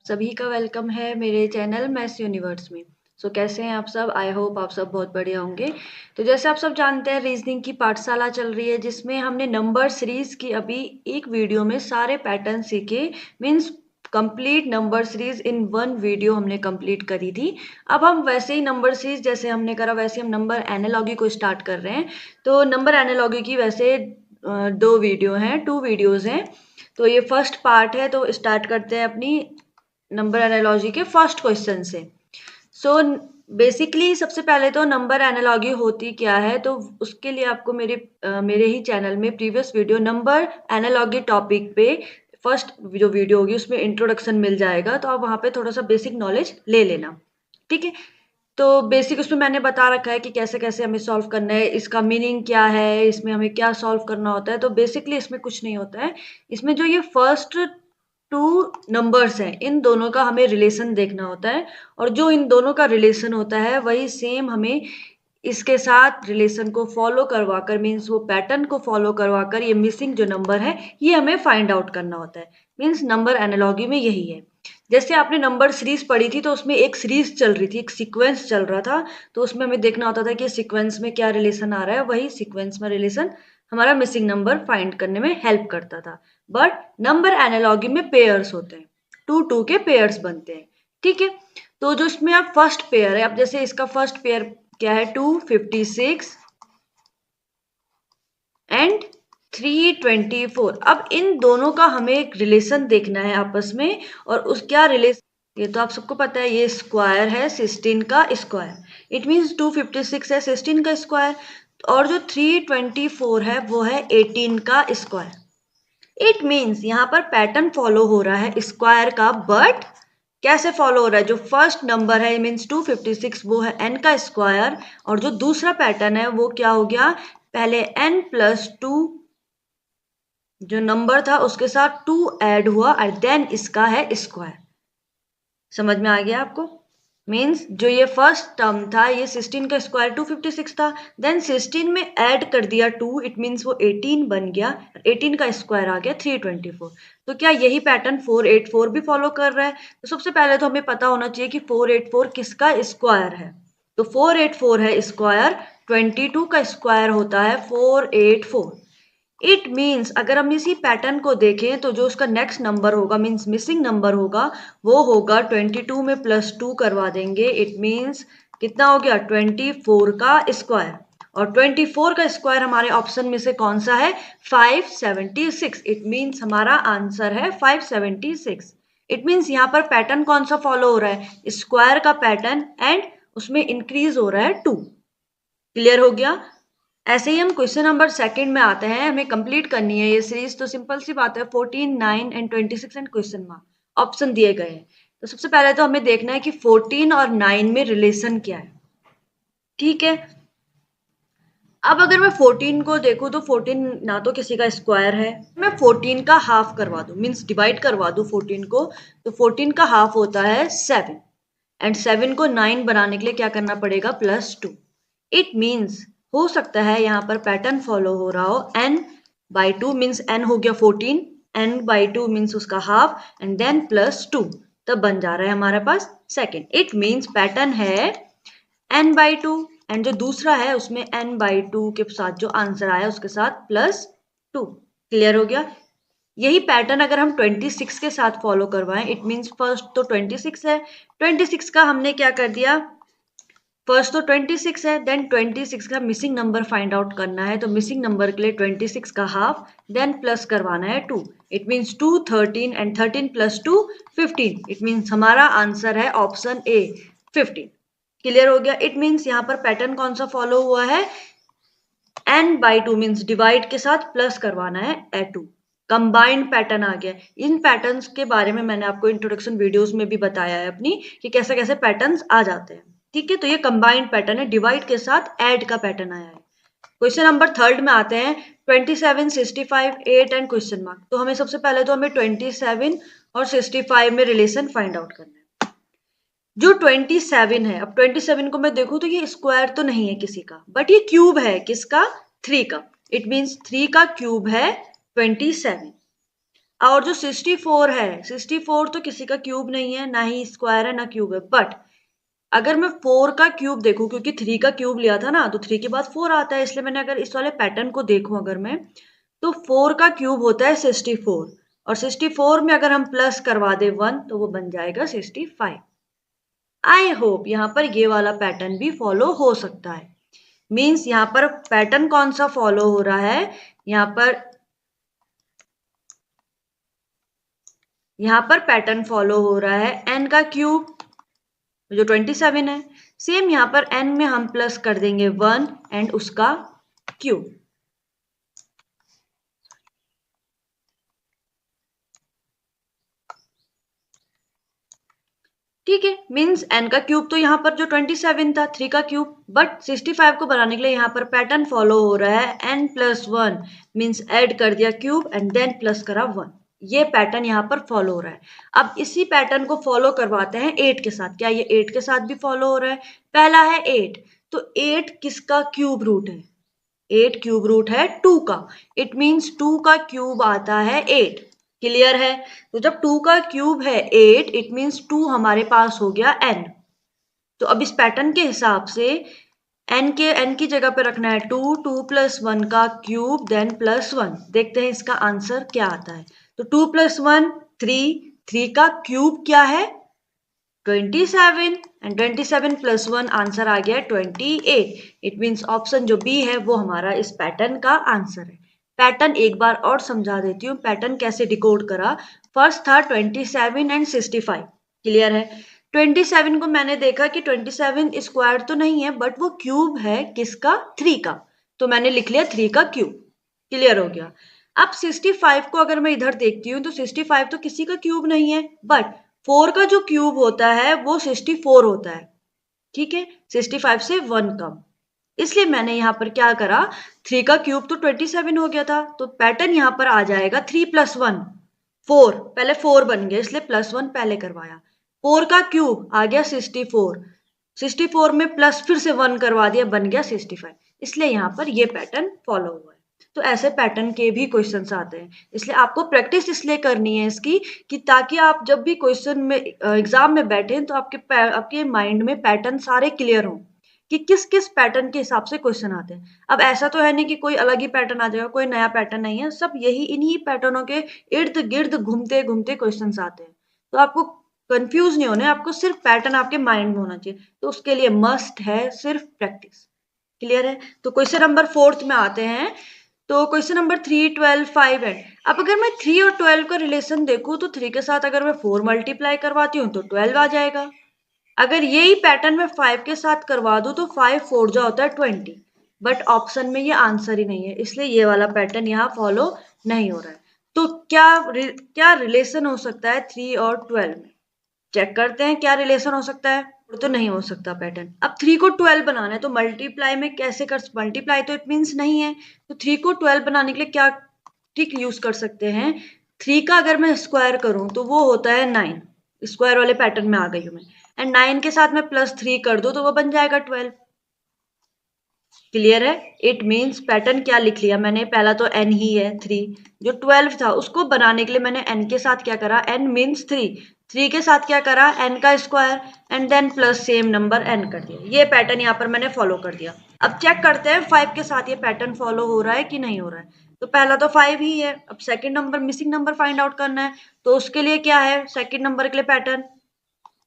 सभी का वेलकम है मेरे चैनल मैथ्स यूनिवर्स में। कैसे हैं आप सब? आई होप आप सब बहुत बढ़िया होंगे। तो जैसे आप सब जानते हैं, रीजनिंग की पाठशाला चल रही है जिसमें हमने नंबर सीरीज की अभी एक वीडियो में सारे पैटर्न सीखे। Means complete number series in one video हमने कंप्लीट करी थी। अब हम वैसे ही नंबर सीरीज जैसे हमने करा वैसे हम नंबर एनालॉजी को स्टार्ट कर रहे हैं। तो नंबर एनालॉजी की वैसे दो वीडियो हैं, 2 वीडियोज हैं। तो ये फर्स्ट पार्ट है, तो स्टार्ट करते हैं अपनी नंबर एनालॉजी के फर्स्ट क्वेश्चन से। बेसिकली सबसे पहले तो नंबर एनालॉजी होती क्या है, तो उसके लिए आपको मेरे ही चैनल में previous video number analogy topic पे फर्स्ट जो वीडियो होगी उसमें इंट्रोडक्शन मिल जाएगा, तो आप वहाँ पे थोड़ा सा बेसिक नॉलेज ले लेना। ठीक है, तो बेसिक उसमें मैंने बता रखा है कि कैसे कैसे हमें सॉल्व करना है, इसका मीनिंग क्या है, इसमें हमें क्या सॉल्व करना होता है। तो बेसिकली इसमें कुछ नहीं होता है। इसमें जो ये फर्स्ट 2 नंबर्स हैं, इन दोनों का हमें रिलेशन देखना होता है, और जो इन दोनों का रिलेशन होता है वही सेम हमें इसके साथ रिलेशन को फॉलो करवाकर, मीन्स वो पैटर्न को फॉलो करवाकर ये मिसिंग जो नंबर है ये हमें फाइंड आउट करना होता है। मीन्स नंबर एनालॉजी में यही है। जैसे आपने नंबर सीरीज पढ़ी थी, तो उसमें एक सीरीज चल रही थी, एक सीक्वेंस चल रहा था, तो उसमें हमें देखना होता था कि सीक्वेंस में क्या रिलेशन आ रहा है, वही सीक्वेंस में रिलेशन हमारा मिसिंग नंबर फाइंड करने में हेल्प करता था। बट नंबर एनालॉजी में पेयर्स होते हैं, 2 के पेयर्स बनते हैं। ठीक है, तो जो इसमें आप फर्स्ट पेयर है, अब जैसे इसका फर्स्ट पेयर क्या है, 256 एंड 324। अब इन दोनों का हमें एक रिलेशन देखना है आपस में, और उस क्या रिलेशन, ये तो आप सबको पता है, ये स्क्वायर है 16 का स्क्वायर। इट मीन्स 256 है 16 का स्क्वायर, और जो 324 है वो है 18 का स्क्वायर। इट मीन्स यहाँ पर पैटर्न फॉलो हो रहा है स्क्वायर का, बट कैसे फॉलो हो रहा है, जो फर्स्ट नंबर है मीन्स 256 वो है n का स्क्वायर, और जो दूसरा पैटर्न है वो क्या हो गया, पहले n+2 जो नंबर था उसके साथ 2 ऐड हुआ और देन इसका है स्क्वायर। समझ में आ गया आपको? मीन्स जो ये फर्स्ट टर्म था, ये 16 का स्क्वायर 256 था, देन 16 में ऐड कर दिया 2, इट मीन्स वो 18 बन गया, 18 का स्क्वायर आ गया 324। तो क्या यही पैटर्न 484 भी फॉलो कर रहा है? तो सबसे पहले तो हमें पता होना चाहिए कि 484 किसका स्क्वायर है। तो 484 है स्क्वायर, 22 का स्क्वायर होता है 484। इट मीन्स अगर हम इसी पैटर्न को देखें तो जो उसका नेक्स्ट नंबर होगा, मीन्स मिसिंग नंबर होगा, वो होगा 22 में +2 करवा देंगे। इट मीन्स कितना हो गया, 24 का स्क्वायर, और 24 का स्क्वायर हमारे ऑप्शन में से कौन सा है, 576। इट मीन्स हमारा आंसर है 576। इट मीन्स यहाँ पर पैटर्न कौन सा फॉलो हो रहा है, स्क्वायर का पैटर्न, एंड उसमें इंक्रीज हो रहा है 2। क्लियर हो गया? ऐसे ही हम क्वेश्चन नंबर सेकंड में आते हैं, हमें कंप्लीट करनी है ये सीरीज। तो सिंपल सी बात है, 14, 9 and 26 and question mark option दिए गए हैं। तो सबसे पहले तो हमें देखना है कि 14 और 9 में रिलेशन क्या है। ठीक है, अब अगर मैं 14 को देखूं तो 14 ना तो किसी का स्क्वायर है, मैं 14 का हाफ करवा दूं, मीन्स डिवाइड करवा दूं 14 को, तो 14 का हाफ होता है 7, एंड 7 को 9 बनाने के लिए क्या करना पड़ेगा, +2। इट मीन्स हो सकता है यहाँ पर पैटर्न फॉलो हो रहा हो, n/2 मीन्स n हो गया 14, n/2 मीन्स उसका हाफ, एंड देन +2, तब बन जा रहा है हमारे पास सेकेंड। इट मीन्स पैटर्न है n/2, एंड जो दूसरा है उसमें n/2 के साथ जो आंसर आया उसके साथ +2। क्लियर हो गया? यही पैटर्न अगर हम 26 के साथ फॉलो करवाएं, इट मीन्स फर्स्ट तो 26 है, 26 का हमने क्या कर दिया, फर्स्ट तो 26 है, देन 26 का मिसिंग नंबर फाइंड आउट करना है, तो मिसिंग नंबर के लिए 26 का हाफ, देन प्लस करवाना है 2। It means 2, 13 and 13 +2 15। It means हमारा आंसर है ऑप्शन ए 15। क्लियर हो गया? इट मीन्स यहाँ पर पैटर्न कौन सा फॉलो हुआ है, n/2 मीन्स डिवाइड के साथ प्लस करवाना है a2, कंबाइंड पैटर्न आ गया। इन पैटर्न्स के बारे में मैंने आपको इंट्रोडक्शन वीडियोस में भी बताया है अपनी, कि कैसे कैसे पैटर्न्स आ जाते हैं। ठीक है, तो ये कंबाइंड पैटर्न है, डिवाइड के साथ ऐड का पैटर्न आया है। क्वेश्चन नंबर थर्ड में आते हैं, 27, 65, 8 एंड क्वेश्चन मार्क। तो हमें सबसे पहले तो हमें 27 और 65 में रिलेशन फाइंड आउट करना है। जो 27 है, अब 27 को मैं देखूं तो ये स्क्वायर तो नहीं है किसी का, बट ये क्यूब है किसका, 3 का। इट मीन्स 3 का क्यूब है 27। और जो 64 है, 64 तो किसी का क्यूब नहीं है, ना ही स्क्वायर है ना क्यूब है, बट अगर मैं 4 का क्यूब देखूं, क्योंकि 3 का क्यूब लिया था ना, तो 3 के बाद 4 आता है, इसलिए मैंने अगर इस वाले पैटर्न को देखूं अगर मैं, तो 4 का क्यूब होता है 64, और 64 में अगर हम प्लस करवा दे 1 तो वो बन जाएगा 65। आई होप यहाँ पर ये वाला पैटर्न भी फॉलो हो सकता है। मीन्स यहाँ पर पैटर्न कौन सा फॉलो हो रहा है, यहाँ पर पैटर्न फॉलो हो रहा है n का क्यूब जो 27 है, सेम यहाँ पर n में हम प्लस कर देंगे 1 एंड उसका क्यूब। ठीक है, मीन्स n का क्यूब तो यहाँ पर जो 27 था 3 का क्यूब, बट 65 को बनाने के लिए यहाँ पर पैटर्न फॉलो हो रहा है n+1, मीन्स ऐड कर दिया क्यूब एंड देन प्लस करा 1। ये पैटर्न यहाँ पर फॉलो हो रहा है। अब इसी पैटर्न को फॉलो करवाते हैं 8 के साथ। क्या ये 8 के साथ भी फॉलो हो रहा है? पहला है 8, तो 8 किसका क्यूब रूट है? 8 क्यूब रूट है 2 का। इट मीन्स 2 का क्यूब आता है 8। क्लियर है? तो जब 2 का क्यूब है 8, इट मीन्स 2 हमारे पास हो गया n। तो अब इस पैटर्न के हिसाब से n की जगह पे रखना है 2, 2 प्लस 1 का क्यूब देन प्लस 1। देखते हैं इसका आंसर क्या आता है। तो 2 प्लस 1 3, 3 का क्यूब क्या है? 27, एंड 27 प्लस 1 आंसर आ गया 28। इट मीन्स ऑप्शन जो बी है वो हमारा इस पैटर्न का आंसर है। पैटर्न एक बार और समझा देती हूँ, पैटर्न कैसे डिकोड करा। फर्स्ट था 27 एंड 65। क्लियर है? 27 को मैंने देखा कि 27 स्क्वायर तो नहीं है, बट वो क्यूब है किसका? 3 का, तो मैंने लिख लिया 3 का क्यूब। क्लियर हो गया? अब 65 को अगर मैं इधर देखती हूँ तो 65 तो किसी का क्यूब नहीं है, बट 4 का जो क्यूब होता है वो 64 होता है। ठीक है, 65 से 1 कम, इसलिए मैंने यहाँ पर क्या करा, 3 का क्यूब तो 27 हो गया था, तो पैटर्न यहाँ पर आ जाएगा 3 प्लस 1 4। पहले 4 बन गया इसलिए प्लस 1 पहले करवाया। 4 का क्यूब आ गया 64, 64 में प्लस फिर से 1 करवा दिया, बन गया 65। इसलिए यहाँ पर ये पैटर्न फॉलो हुआ है। तो ऐसे पैटर्न के भी क्वेश्चंस आते हैं, इसलिए आपको प्रैक्टिस इसलिए करनी है इसकी, कि ताकि आप जब भी क्वेश्चन में एग्जाम में बैठे तो आपके माइंड में पैटर्न सारे क्लियर हों कि किस किस पैटर्न के हिसाब से क्वेश्चन आते हैं। अब ऐसा तो है नहीं कि कोई अलग ही पैटर्न आ जाएगा, कोई नया पैटर्न नहीं है, सब यही इन्हीं पैटर्नों के इर्द गिर्द घूमते घूमते क्वेश्चन आते हैं। तो आपको कंफ्यूज नहीं होना है, आपको सिर्फ पैटर्न आपके माइंड में होना चाहिए, तो उसके लिए मस्ट है सिर्फ प्रैक्टिस। क्लियर है? तो क्वेश्चन नंबर 4 में आते हैं। तो क्वेश्चन नंबर 3, 12, 5 एंड, अब अगर मैं 3 और 12 का रिलेशन देखूं तो 3 के साथ अगर मैं 4 मल्टीप्लाई करवाती हूँ तो 12 आ जाएगा। अगर यही पैटर्न मैं 5 के साथ करवा दूं तो 5 4 जा होता है 20, बट ऑप्शन में ये आंसर ही नहीं है, इसलिए ये वाला पैटर्न यहाँ फॉलो नहीं हो रहा है। तो क्या रिलेशन हो सकता है 3 और 12 में? चेक करते हैं क्या रिलेशन हो सकता है। तो नहीं हो सकता पैटर्न। अब 3 को 12 बनाना है तो मल्टीप्लाई में कैसे कर, मल्टीप्लाई तो इट मीन्स नहीं है, तो 3 को 12 बनाने के लिए क्या ट्रिक यूज कर सकते हैं। 3 का अगर मैं स्क्वायर करूं तो वो होता है 9, स्क्वायर वाले पैटर्न में आ गई हूं मैं, एंड 9 के साथ मैं +3 कर दूं तो वो बन जाएगा 12। क्लियर है? इट मीन्स पैटर्न क्या लिख लिया मैंने, पहला तो n ही है 3, जो 12 था उसको बनाने के लिए मैंने n के साथ क्या करा, n मीन्स 3, 3 के साथ क्या करा, n का square and then plus same number n कर दिया। ये पैटर्न यहाँ पर मैंने फॉलो कर दिया। अब चेक करते हैं 5 के साथ ये पैटर्न फॉलो हो रहा है कि नहीं हो रहा है। तो पहला तो 5 ही है, अब second number missing number find out करना है, तो उसके लिए क्या है, सेकंड नंबर के लिए पैटर्न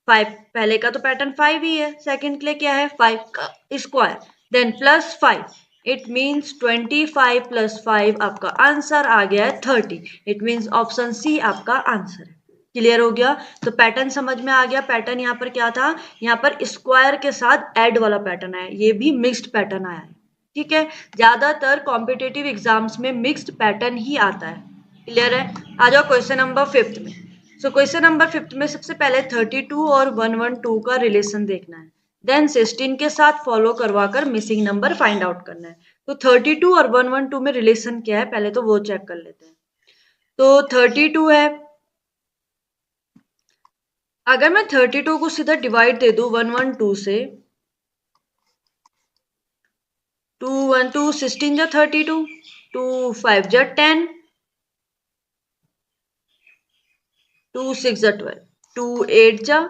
5, पहले का तो पैटर्न 5 ही है, सेकंड के लिए क्या है 5 का स्क्वायर देन +5। इट मीन्स 25 + 5 आपका आंसर आ गया है 30। इट मीन्स ऑप्शन सी आपका आंसर है। क्लियर हो गया? तो पैटर्न समझ में आ गया। पैटर्न यहाँ पर क्या था, यहाँ पर स्क्वायर के साथ ऐड वाला पैटर्न आया, ये भी मिक्स्ड पैटर्न आया है। ठीक है, ज्यादातर कॉम्पिटेटिव एग्जाम्स में मिक्स्ड पैटर्न ही आता है। क्लियर है? आ जाओ क्वेश्चन नंबर 5 में। सो क्वेश्चन नंबर 5 में सबसे पहले 32 और 112 का रिलेशन देखना है, देन 16 के साथ फॉलो करवाकर मिसिंग नंबर फाइंड आउट करना है। तो 32 और 112 में रिलेशन क्या है पहले तो वो चेक कर लेते हैं। तो 32 है, अगर मैं 32 को सीधा डिवाइड दे दूं 112 से, 2 1 2 16 जा 32, 2 5 जा 10, 2 6 जा 12, 2 8 जा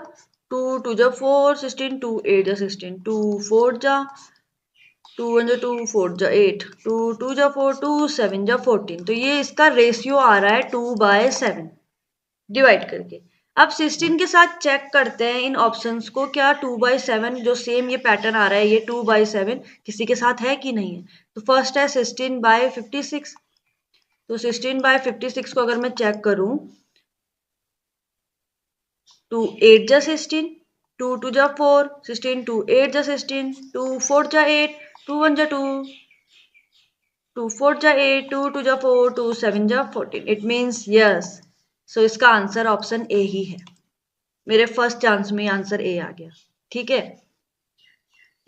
2 2 जा 4 16, 2 8 जा 16, 2 4 जा 2 1 जा 2 4 जा 8, 2 2 जा 4 2 7 जा 14। तो ये इसका रेशियो आ रहा है 2/7 डिवाइड करके। अब 16 के साथ चेक करते हैं इन ऑप्शंस को, क्या 2/7 जो सेम ये पैटर्न आ रहा है ये 2/7 किसी के साथ है कि नहीं है। तो फर्स्ट है 16/56। तो 16/56 को अगर मैं चेक करूं, 2 8 जा 16, 2 2 जा 4 16, 2 8 जा 16, 2 4 जा 8, 2 1 जा 2, 2 4 जा 8, 2 2 जा 4, 2 7 जा 14। इट मीन्स यस, सो इसका आंसर ऑप्शन ए ही है। मेरे फर्स्ट चांस में आंसर ए आ गया। ठीक है,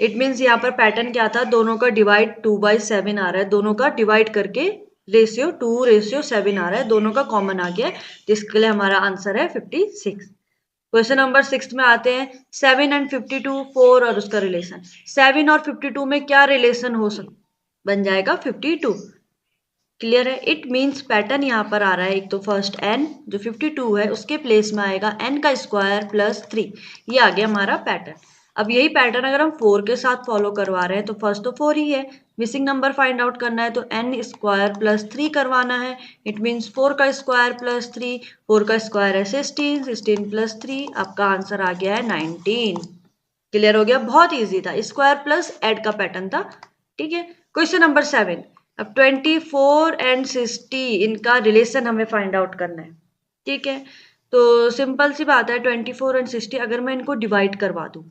इट मीन्स यहाँ पर पैटर्न क्या था, दोनों का डिवाइड 2/7 आ रहा है, दोनों का डिवाइड करके रेशियो 2:7 आ रहा है, दोनों का कॉमन आ गया, जिसके लिए हमारा आंसर है 56। क्वेश्चन नंबर 6 में आते हैं, 7 एंड 52 4 और उसका रिलेशन। 7 और 52 में क्या रिलेशन हो सकता, बन जाएगा 52। क्लियर है, इट मीन्स पैटर्न यहाँ पर आ रहा है, एक तो फर्स्ट n जो 52 है उसके प्लेस में आएगा n का स्क्वायर प्लस 3, ये आ गया हमारा पैटर्न। अब यही पैटर्न अगर हम 4 के साथ फॉलो करवा रहे हैं तो फर्स्ट तो 4 ही है, मिसिंग नंबर फाइंड आउट करना है तो n स्क्वायर प्लस 3 करवाना है। इट मीन्स 4 का स्क्वायर प्लस 3, 4 का स्क्वायर है 16, 16 प्लस 3, आपका आंसर आ गया है 19। क्लियर हो गया, बहुत ईजी था, स्क्वायर प्लस एड का पैटर्न था। ठीक है, क्वेश्चन नंबर 7। अब 24 एंड 60 इनका रिलेशन हमें फाइंड आउट करना है। ठीक है, तो सिंपल सी बात है, 24 एंड 60 अगर मैं इनको डिवाइड करवा दूं,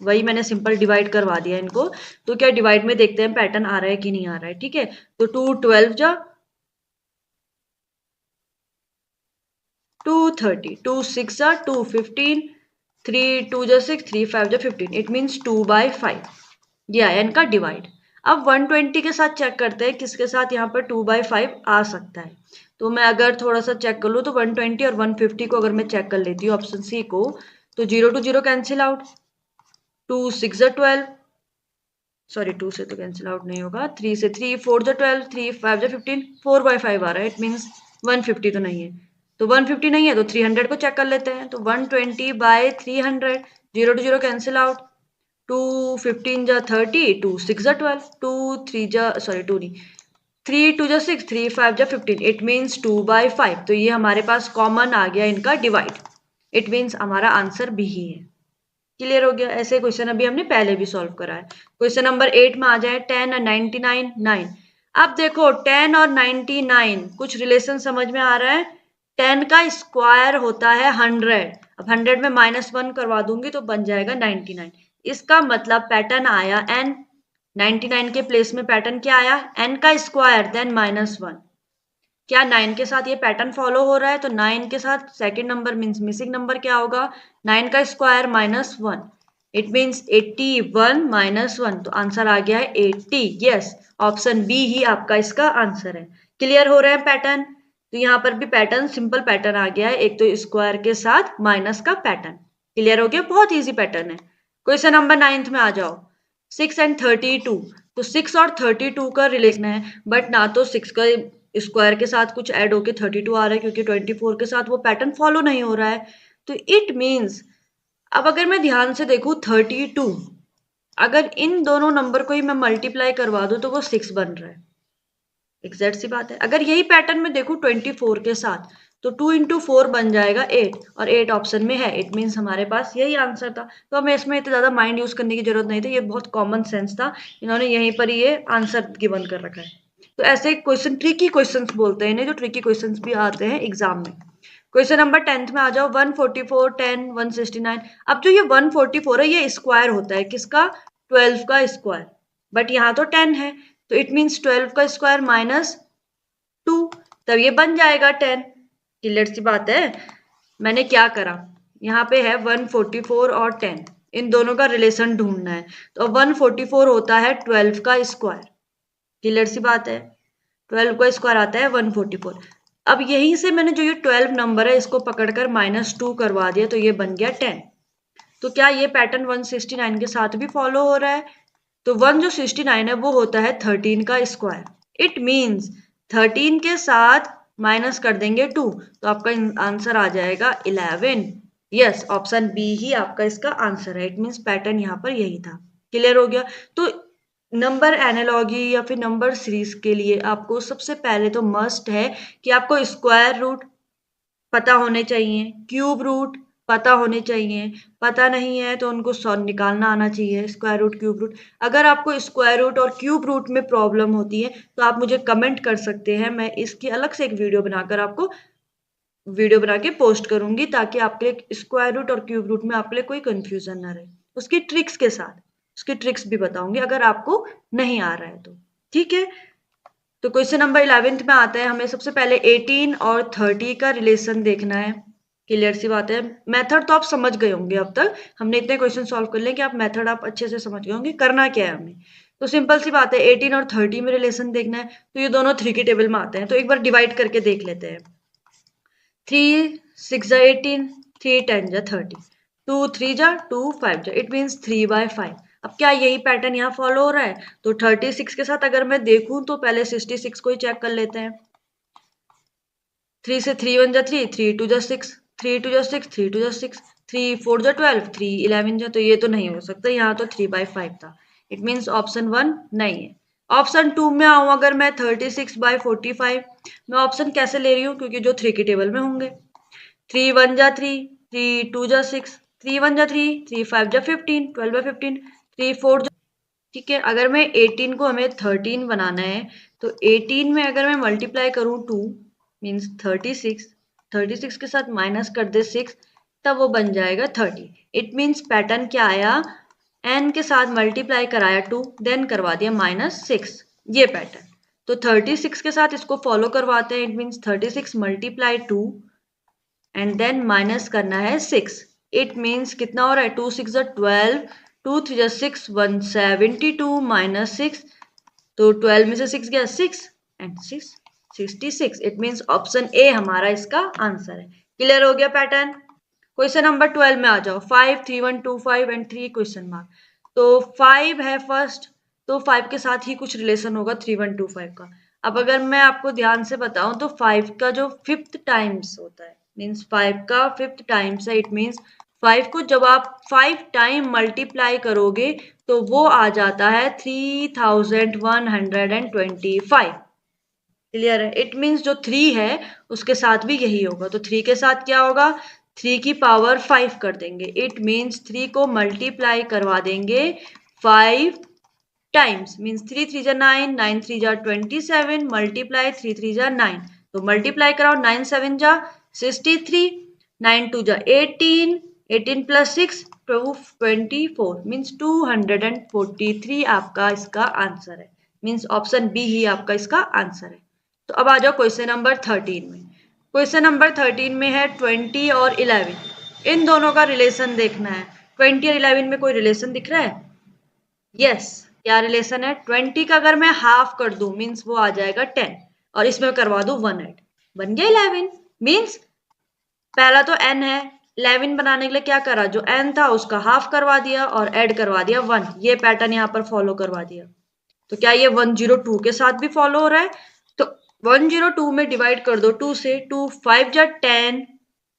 वही मैंने सिंपल डिवाइड करवा दिया इनको, तो क्या डिवाइड में देखते हैं पैटर्न आ रहा है कि नहीं आ रहा है। ठीक है, तो 2 12 जा 2 30, 2 6 जा 2 15, 3 2 जा 6, 3 5 जा 15। इट मीन्स 2/5, ये आया इनका डिवाइड। अब 120 के साथ चेक करते हैं किसके साथ यहाँ पर 2/5 आ सकता है। तो मैं अगर थोड़ा सा चेक कर लूँ तो 120 और 150 को अगर मैं चेक कर लेती हूँ ऑप्शन सी को, तो 0 to 0 कैंसिल आउट, 2 6 जा 12, सॉरी 2 से तो कैंसिल आउट नहीं होगा, 3 से 3 4 जा 12, 3 5 जा 15, 4/5 आ रहा है। इट मीन्स 150 तो नहीं है, तो 150 नहीं है तो 300 को चेक कर लेते हैं। तो 120/300, 0 to 0 कैंसिल आउट, 2 15 जा 30, 2 6 जा 12, 2 3 जा सॉरी 2 नहीं 3 2 जा 6, 3 5 जा 15। इट मीन्स 2/5, तो ये हमारे पास कॉमन आ गया इनका डिवाइड। इट मीन्स हमारा आंसर बी ही है। क्लियर हो गया, ऐसे क्वेश्चन अभी हमने पहले भी सॉल्व करा है। क्वेश्चन नंबर 8 में आ जाए, 10 और 99 9। अब देखो 10 और 99 कुछ रिलेशन समझ में आ रहा है। 10 का स्क्वायर होता है 100, अब 100 में -1 करवा दूंगी तो बन जाएगा 99। इसका मतलब पैटर्न आया n, 99 के प्लेस में पैटर्न क्या आया, n का स्क्वायर देन -1। क्या 9 के साथ ये पैटर्न फॉलो हो रहा है, तो 9 के साथ second number means missing number क्या होगा, 9 का स्क्वायर -1। इट मीन्स 81 -1, तो आंसर आ गया है 80। यस, ऑप्शन बी ही आपका इसका आंसर है। क्लियर हो रहा है पैटर्न, तो यहाँ पर भी पैटर्न सिंपल पैटर्न आ गया है, एक तो स्क्वायर के साथ माइनस का पैटर्न। क्लियर हो गया, बहुत ईजी पैटर्न है। क्वेश्चन नंबर 9 में आ जाओ, 6 एंड 32। तो 6 और 32 का रिलेशन है, बट ना तो 6 का स्क्वायर के साथ कुछ ऐड होके 32 आ रहा है, क्योंकि 24 के साथ वो पैटर्न फॉलो नहीं हो रहा है। तो इट मीन्स, अब अगर मैं ध्यान से देखूं 32, अगर इन दोनों नंबर को ही मैं मल्टीप्लाई करवा दूं तो वो 6 बन रहा है। एग्जैक्ट सी बात है। अगर यही पैटर्न में देखूं 24 के साथ, तो 2 into 4 बन जाएगा 8, और 8 ऑप्शन में है। इट मीन्स हमारे पास यही आंसर था, तो हमें इसमें इतना ज्यादा माइंड यूज करने की जरूरत नहीं थी, ये बहुत कॉमन सेंस था, इन्होंने यहीं पर ये आंसर गिवन कर रखा है। तो ऐसे क्वेश्चन ट्रिकी क्वेश्चंस बोलते हैं इन्हें, जो ट्रिकी क्वेश्चंस भी आते हैं एग्जाम में। क्वेश्चन नंबर 10 में आ जाओ, 144 10 169। अब जो ये 144 है ये स्क्वायर होता है किसका, 12 का स्क्वायर, बट यहाँ तो 10 है, तो इट मीन्स 12 का स्क्वायर -2, तब ये बन जाएगा 10। क्लियर सी बात है। मैंने क्या करा, यहाँ पे है 144 और 10, इन दोनों का रिलेशन ढूंढना है, तो 144 होता है 12 का स्क्वायर। क्लियर सी बात है, 12 का स्क्वायर आता है 144। अब यहीं से मैंने जो ये 12 नंबर है इसको पकड़कर -2 करवा दिया, तो ये बन गया 10। तो क्या ये पैटर्न 169 के साथ भी फॉलो हो रहा है, तो 1 जो 69 है वो होता है 13 का स्क्वायर। इट मीन्स 13 के साथ माइनस कर देंगे 2, तो आपका आंसर आ जाएगा 11। यस, ऑप्शन बी ही आपका इसका आंसर है। इट मीन्स पैटर्न यहाँ पर यही था। क्लियर हो गया? तो नंबर एनालॉजी या फिर नंबर सीरीज के लिए आपको सबसे पहले तो मस्ट है कि आपको स्क्वायर रूट पता होने चाहिए, क्यूब रूट पता होने चाहिए। पता नहीं है तो उनको निकालना आना चाहिए, स्क्वायर रूट, क्यूब रूट। अगर आपको स्क्वायर रूट और क्यूब रूट में प्रॉब्लम होती है तो आप मुझे कमेंट कर सकते हैं, मैं इसकी अलग से एक वीडियो बनाकर आपको वीडियो बना के पोस्ट करूंगी, ताकि आपके स्क्वायर रूट और क्यूब रूट में आपके लिए कोई कंफ्यूजन ना रहे। उसकी ट्रिक्स के साथ, उसकी ट्रिक्स भी बताऊंगी अगर आपको नहीं आ रहा है तो। ठीक है, तो क्वेश्चन नंबर 11 में आता है। हमें सबसे पहले 18 और 30 का रिलेशन देखना है। क्लियर सी बात है। मेथड तो आप समझ गए होंगे, अब तक हमने इतने क्वेश्चन सॉल्व कर लिए कि आप मेथड आप अच्छे से समझ गए होंगे करना क्या है हमें। तो सिंपल सी बात है, 18 और 30 में रिलेशन देखना है। तो ये दोनों 3 की टेबल में आते हैं, तो एक बार डिवाइड करके देख लेते हैं। 3 6 जा 18, 3 10 जा 30, 2 3 जा 2 5 जा, इट मीन्स 3/5। अब क्या यही पैटर्न यहाँ फॉलो हो रहा है? तो 36 के साथ अगर मैं देखूं तो पहले 66 को ही चेक कर लेते हैं। 3 से 3 1 जा 3, 3 2 जा 6, 3 2 जा 6, 3 2 जा 6, 3 4 जा 12, 3 11 जा, तो ये तो नहीं हो सकता, यहाँ तो 3/5 था। इट मीन्स ऑप्शन 1 नहीं है। ऑप्शन 2 में आऊं अगर मैं 36/45, मैं ऑप्शन कैसे ले रही हूँ? क्योंकि जो 3 की टेबल में होंगे। 3 1 जा 3, 3 2 जा 6, 3 1 जा 3, 3 5 जा 15, 12/15, 3 4 जा। ठीक है, अगर मैं 18 को हमें 13 बनाना है, तो 18 में अगर मैं मल्टीप्लाई करूं 2 मीन्स 36, 36 के साथ माइनस कर दे 6, तब वो बन जाएगा 30। इट मीन्स पैटर्न क्या आया? n के साथ मल्टीप्लाई कराया 2, देन करवा दिया -6, ये पैटर्न। तो 36 के साथ इसको फॉलो करवाते हैं। It means 36 multiply 2 and then minus करना है 6। इट मीन्स कितना हो रहा है? 2 6 12, 2 3 6 172 माइनस 6, तो 12 में से 6 गया 6 and 6 66। It means option A हमारा इसका आंसर है। क्लियर हो गया पैटर्न? क्वेश्चन नंबर 12 में आ जाओ। 5 3 1 2 5 एंड 3 क्वेश्चन मार्क। तो 5 है फर्स्ट, तो 5 के साथ ही कुछ रिलेशन होगा 3 1 2 5 का। अब अगर मैं आपको ध्यान से बताऊं तो 5 का जो 5th टाइम्स होता है, मीन्स 5 का 5th टाइम्स है। इट मीन्स 5 को जब आप 5 टाइम मल्टीप्लाई करोगे तो वो आ जाता है 3125। क्लियर है? इट मीन्स जो 3 है उसके साथ भी यही होगा। तो 3 के साथ क्या होगा? 3 की पावर 5 कर देंगे। इट मीन्स 3 को मल्टीप्लाई करवा देंगे 5 टाइम्स। मीन्स 3 3 जा 9, 9 3 जा 27, मल्टीप्लाई 3 3 जा 9, तो मल्टीप्लाई कराओ 9 7 जा 63, 9 2 जा 18, 18 प्लस 6 24, मीन्स 243 आपका इसका आंसर है। मीन्स ऑप्शन बी ही आपका इसका आंसर है। तो अब आ जाओ क्वेश्चन नंबर 13 में। क्वेश्चन नंबर 13 में है 20 और 11, इन दोनों का रिलेशन देखना है। 20 और 11 में कोई रिलेशन दिख रहा है? यस, क्या रिलेशन है? 20 का अगर मैं हाफ कर दूं मीन्स वो आ जाएगा 10, और इसमें करवा दूं 1 ऐड, बन गया 11। मीन्स पहला तो n है, 11 बनाने के लिए क्या करा? जो n था उसका हाफ करवा दिया और ऐड करवा दिया 1, ये पैटर्न यहाँ पर फॉलो करवा दिया। तो क्या ये 102 के साथ भी फॉलो हो रहा है? तो 102 में डिवाइड कर दो 2 से, 2 5 जा 10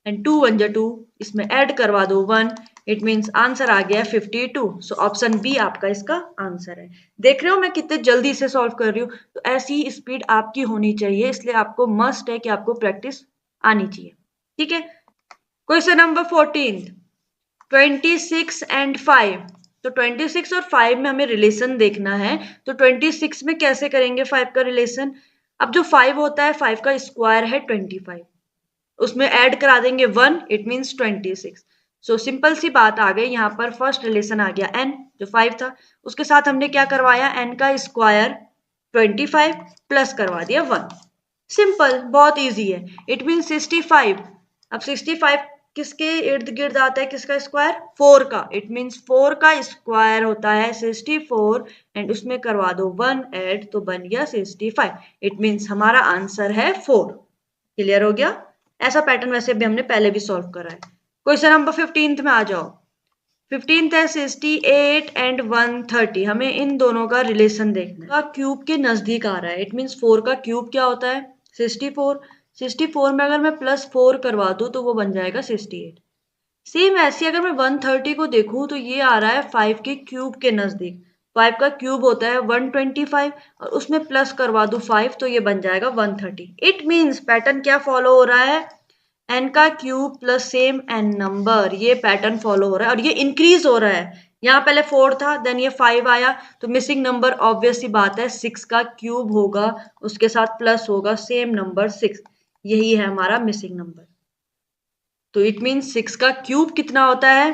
एंड 2 1 जा 2, इसमें ऐड करवा दो 1। इट मीन्स आंसर आ गया 52। सो ऑप्शन बी आपका इसका आंसर है। देख रहे हो मैं कितने जल्दी से सॉल्व कर रही हूँ? तो ऐसी स्पीड आपकी होनी चाहिए, इसलिए आपको मस्ट है कि आपको प्रैक्टिस आनी चाहिए। ठीक है, क्वेश्चन नंबर 14, 26 एंड 5। तो 26 और 5 में हमें रिलेशन देखना है। तो 26 में कैसे करेंगे 5 का रिलेशन? अब जो 5 होता है, 5 का स्क्वायर है 25, उसमें ऐड करा देंगे 1, इट मीन्स 26। सो सिंपल सी बात आ गई, यहाँ पर फर्स्ट रिलेशन आ गया n, जो 5 था उसके साथ हमने क्या करवाया? n का स्क्वायर 25 प्लस करवा दिया 1। सिंपल, बहुत इजी है। It means 65। अब 65 किसके इर्द गिर्द आता है? किसका स्क्वायर? 4 का। इट मीन्स 4 का स्क्वायर होता है 64 एंड उसमें करवा दो 1 ऐड, तो बन गया 65। इट मीन्स हमारा आंसर है 4। क्लियर हो गया? ऐसा पैटर्न वैसे भी हमने पहले भी सॉल्व करा है। क्वेश्चन नंबर 15 में आ जाओ। 15 है 68 एंड 130। हमें इन दोनों का रिलेशन देखना है। क्यूब के नजदीक आ रहा है। इट मीन्स 4 का क्यूब क्या होता है? 64। 64 में अगर मैं +4 करवा दूँ तो वो बन जाएगा 68। सेम ऐसे अगर मैं 130 को देखूँ तो ये आ रहा है 5 के क्यूब के नज़दीक। 5 का क्यूब होता है 125 और उसमें प्लस करवा दूँ 5 तो ये बन जाएगा 130। इट मीन्स पैटर्न क्या फॉलो हो रहा है? n का cube plus same n number, ये पैटर्न फॉलो हो रहा है और ये इंक्रीज हो रहा है। यहाँ पहले 4 था, देन ये 5 आया, तो मिसिंग नंबर ऑब्वियस सी बात है 6 का क्यूब होगा, उसके साथ प्लस होगा सेम नंबर 6, यही है हमारा मिसिंग नंबर। तो इट मीन्स 6 का क्यूब कितना होता है?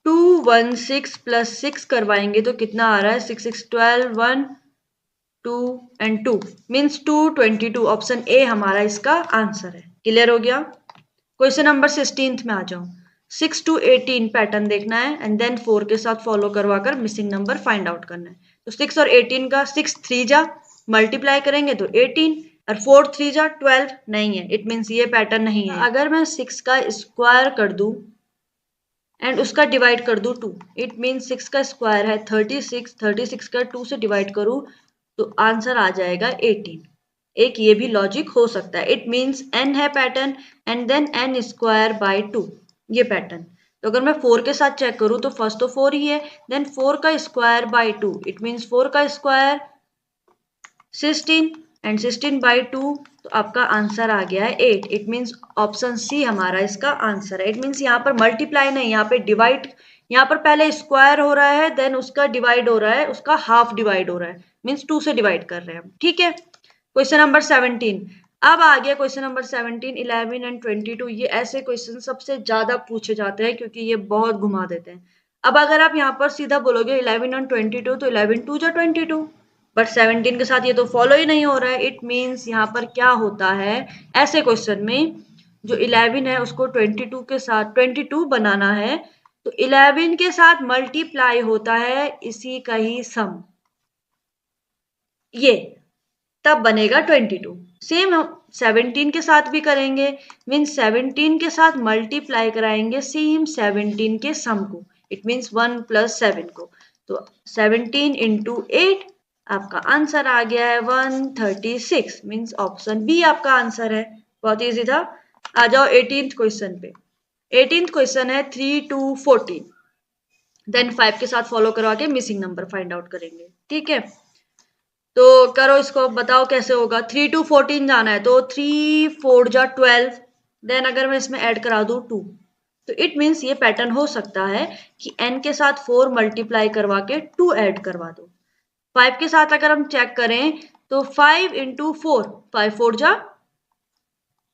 216 प्लस 6 करवाएंगे तो कितना आ रहा है? 6 6 12 1 2 एंड 2 मीन्स 222। ऑप्शन ए हमारा इसका आंसर है। क्लियर हो गया? क्वेश्चन नंबर 16 में आ जाओ। 6 to 18 पैटर्न देखना है एंड देन 4 के साथ फॉलो करवाकर मिसिंग नंबर फाइंड आउट करना है। तो 6 और 18 का 6 3 जा मल्टीप्लाई करेंगे तो 18 और 4 3 जा 12 नहीं है, इट मीन्स ये पैटर्न नहीं है। अगर मैं 6 का स्क्वायर कर दूं एंड उसका डिवाइड कर दूं 2, इट मीन्स 6 का स्क्वायर है 36, 36 का 2 से डिवाइड करूं तो आंसर आ जाएगा 18। एक ये भी लॉजिक हो सकता है। इट मीन्स n है pattern and then n square by 2, ये पैटर्न। तो अगर मैं 4 के साथ चेक करूं तो फर्स्ट तो 4 ही है, देन 4 का स्क्वायर बाय 2, इट मीन्स 4 का स्क्वायर 16 एंड 16 बाई 2, तो आपका आंसर आ गया है 8। इट मीन्स ऑप्शन सी हमारा इसका आंसर है। इट मीन्स यहाँ पर मल्टीप्लाई नहीं, यहाँ पे डिवाइड, यहाँ पर पहले स्क्वायर हो रहा है देन उसका डिवाइड हो रहा है, उसका हाफ डिवाइड हो रहा है, मीन्स 2 से डिवाइड कर रहे हैं हम। ठीक है, क्वेश्चन नंबर 17। अब आ गया क्वेश्चन नंबर 17, 11 एंड 22। ये ऐसे क्वेश्चन सबसे ज्यादा पूछे जाते हैं क्योंकि ये बहुत घुमा देते हैं। अब अगर आप यहाँ पर सीधा बोलोगे 11 एंड 22 तो 11 2 जा 22, बट 17 के साथ ये तो फॉलो ही नहीं हो रहा है। इट मीन्स यहाँ पर क्या होता है, ऐसे क्वेश्चन में जो 11 है उसको 22 के साथ 22 बनाना है तो 11 के साथ मल्टीप्लाई होता है इसी का ही सम, ये तब बनेगा 22। सेम हम 17 के साथ भी करेंगे, मीन्स 17 के साथ मल्टीप्लाई कराएंगे सेम 17 के सम को, इट मीन्स 1 प्लस 7 को। तो 17 इंटू 8, आपका आंसर आ गया है 136, मीन्स ऑप्शन बी आपका आंसर है। बहुत ईजी था। आ जाओ 18th क्वेश्चन पे। 18th क्वेश्चन है 3 to 14, देन 5 के साथ फॉलो करवा के मिसिंग नंबर फाइंड आउट करेंगे। ठीक है, तो करो इसको, बताओ कैसे होगा। 3 to 14 जाना है तो 3 4 जा 12, देन अगर मैं इसमें ऐड करा दूं 2, तो इट मीन्स ये पैटर्न हो सकता है कि n के साथ 4 मल्टीप्लाई करवा के 2 ऐड करवा दो। 5 के साथ अगर हम चेक करें तो 5 इंटू 4, 5 4 जा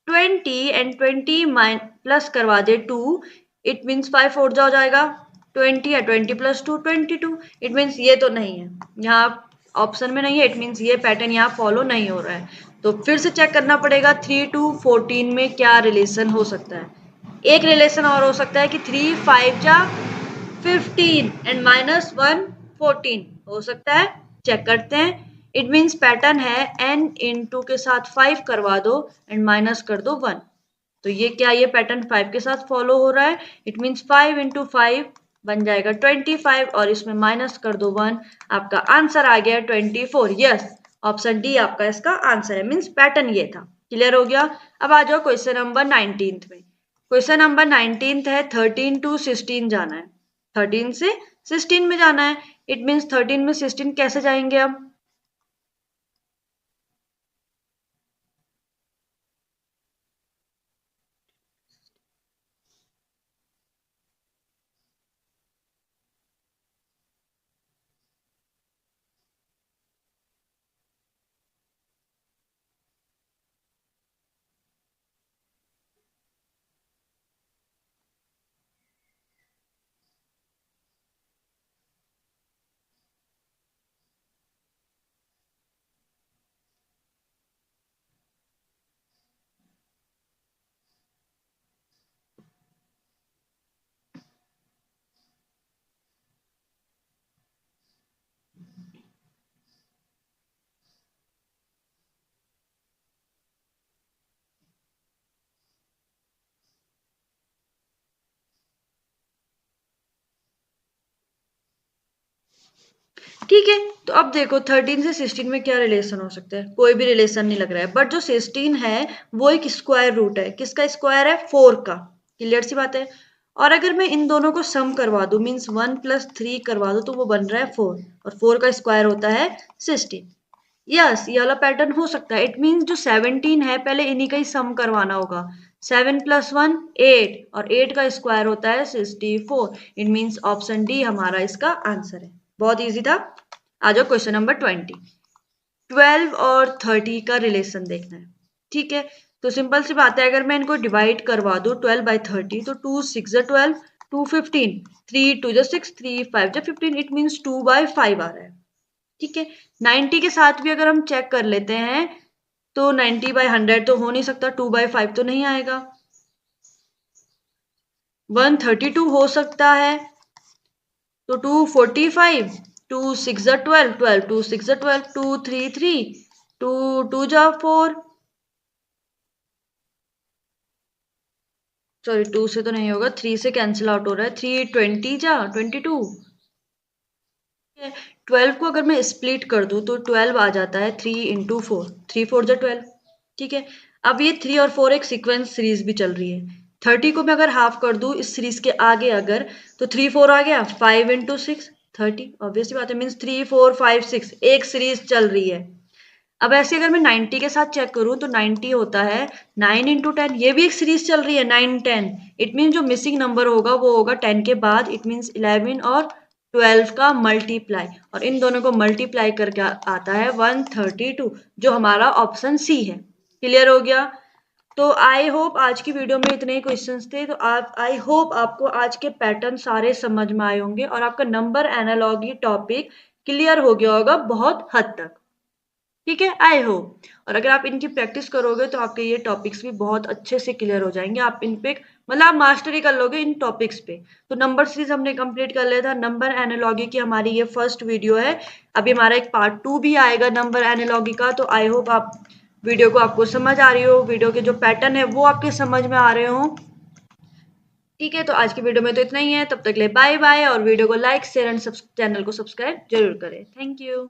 20 एंड 20 प्लस करवा दे 2, इट मीन्स 5 4 जा हो जाएगा 20 या 20 प्लस 2 22। इट मीन्स ये तो नहीं है, यहाँ ऑप्शन में नहीं है, इट मीन्स ये पैटर्न यहाँ फॉलो नहीं हो रहा है। तो फिर से चेक करना पड़ेगा 3 to 14 में क्या रिलेशन हो सकता है। एक रिलेशन और हो सकता है कि 3 5 जा 15 एंड माइनस 1 14 हो सकता है, चेक करते हैं। इट मीन्स पैटर्न है n इंटू के साथ 5 करवा दो एंड माइनस कर दो 1, तो ये क्या, ये पैटर्न 5 के साथ फॉलो हो रहा है। इट मीन्स 5 इंटू 5 बन जाएगा 25 और इसमें माइनस कर दो 1, आपका आंसर आ गया 24। यस, ऑप्शन डी आपका इसका आंसर है, मीन्स पैटर्न ये था। क्लियर हो गया? अब आ जाओ क्वेश्चन नंबर 19 में। क्वेश्चन नंबर 19 है 13 to 16 जाना है, 13 से 16 में जाना है। इट मीन्स 13 में 16 कैसे जाएंगे अब? ठीक है, तो अब देखो 13 से 16 में क्या रिलेशन हो सकता है, कोई भी रिलेशन नहीं लग रहा है, बट जो 16 है वो एक स्क्वायर रूट है, किसका स्क्वायर है, 4 का, क्लियर सी बात है। और अगर मैं इन दोनों को सम करवा दूं, मीन्स 1+3 करवा दूं, तो वो बन रहा है 4, और 4 का स्क्वायर होता है 16। यस, ये वाला पैटर्न हो सकता है। इट मीन्स जो 17 है पहले इन्हीं का ही सम करवाना होगा। 7+1 8, और 8 का स्क्वायर होता है 64। इट मीन्स ऑप्शन डी हमारा इसका आंसर है। बहुत इजी था। आ जाओ क्वेश्चन नंबर 20। 12 और 30 का रिलेशन देखना है। ठीक है, तो सिंपल सी बात है, अगर मैं इनको डिवाइड करवा दूं 12/30, तो 2 6 12, 2 15, 3 2 6, 3 5 15, इट मीन्स 2/5 आ रहा है। ठीक है, 90 के साथ भी अगर हम चेक कर लेते हैं तो 90/100 तो हो नहीं सकता, 2/5 तो नहीं आएगा। 132 हो सकता है, तो 245, 2 6 12, 12 2 6 12, 2 3 3, 2 2 जा 4, सॉरी 2 से तो नहीं होगा, 3 से कैंसिल आउट हो रहा है, 3 20 जा 22। 12 को अगर मैं स्प्लिट कर दूं तो 12 आ जाता है 3 इंटू 4, 3 4 जा 12। ठीक है, अब ये 3 और 4 एक सीक्वेंस सीरीज भी चल रही है। 30 को मैं अगर हाफ कर दूं इस सीरीज के आगे अगर, तो 3 4 आ गया, 5 इंटू 6 30, ऑब्वियसली बात है, मीन्स 3 4 5 6 एक सीरीज चल रही है। अब ऐसे अगर मैं 90 के साथ चेक करूं तो 90 होता है 9 इंटू 10, ये भी एक सीरीज चल रही है 9 10। इट मीन जो मिसिंग नंबर होगा वो होगा 10 के बाद, इट मीन्स 11 और 12 का मल्टीप्लाई, और इन दोनों को मल्टीप्लाई करके आता है 132, जो हमारा ऑप्शन सी है। क्लियर हो गया। तो आई होप आज की वीडियो में इतने ही क्वेश्चंस थे, तो आप आई होप आपको आज के पैटर्न सारे समझ में आए होंगे और आपका नंबर एनालॉजी टॉपिक क्लियर हो गया होगा बहुत हद तक। ठीक है, आई होप। और अगर आप इनकी प्रैक्टिस करोगे तो आपके ये टॉपिक्स भी बहुत अच्छे से क्लियर हो जाएंगे, आप इन पे मतलब आप मास्टरी कर लोगे इन टॉपिक्स पे। तो नंबर सीरीज हमने कंप्लीट कर लिया था, नंबर एनालॉजी की हमारी ये फर्स्ट वीडियो है। अभी हमारा एक पार्ट 2 भी आएगा नंबर एनालॉजी का, तो आई होप आप वीडियो को आपको समझ आ रही हो, वीडियो के जो पैटर्न है वो आपके समझ में आ रहे हो। ठीक है, तो आज की वीडियो में तो इतना ही है, तब तक ले बाय बाय, और वीडियो को लाइक शेयर एंड चैनल को सब्सक्राइब जरूर करें। Thank you.